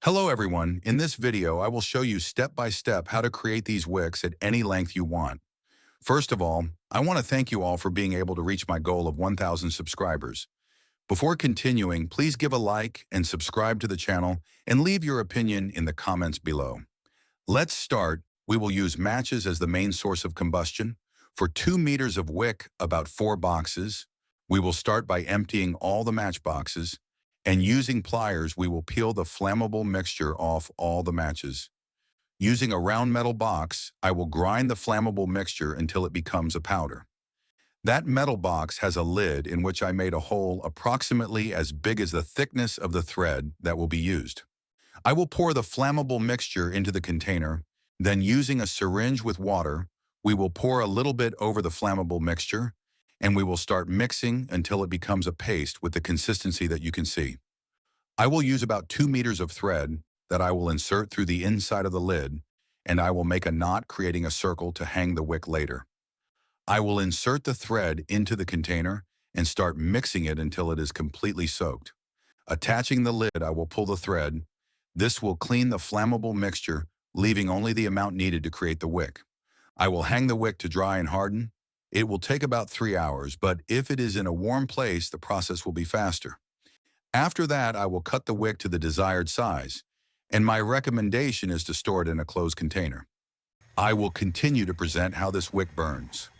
Hello everyone, in this video I will show you step by step how to create these wicks at any length you want. First of all, I want to thank you all for being able to reach my goal of 1,000 subscribers. Before continuing, please give a like and subscribe to the channel and leave your opinion in the comments below. Let's start. We will use matches as the main source of combustion. For 2 meters of wick, about 4 boxes. We will start by emptying all the match boxes, and using pliers we will peel the flammable mixture off all the matches. Using a round metal box, I will grind the flammable mixture until it becomes a powder. That metal box has a lid in which I made a hole approximately as big as the thickness of the thread that will be used. I will pour the flammable mixture into the container, then using a syringe with water, we will pour a little bit over the flammable mixture, and we will start mixing until it becomes a paste with the consistency that you can see. I will use about 2 meters of thread that I will insert through the inside of the lid, and I will make a knot creating a circle to hang the wick later. I will insert the thread into the container and start mixing it until it is completely soaked. Attaching the lid, I will pull the thread. This will clean the flammable mixture, leaving only the amount needed to create the wick. I will hang the wick to dry and harden. It will take about 3 hours, but if it is in a warm place, the process will be faster. After that, I will cut the wick to the desired size, and my recommendation is to store it in a closed container. I will continue to present how this wick burns.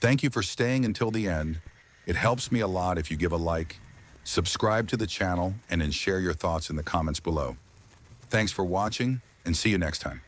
Thank you for staying until the end. It helps me a lot if you give a like, subscribe to the channel, and then share your thoughts in the comments below. Thanks for watching, and see you next time.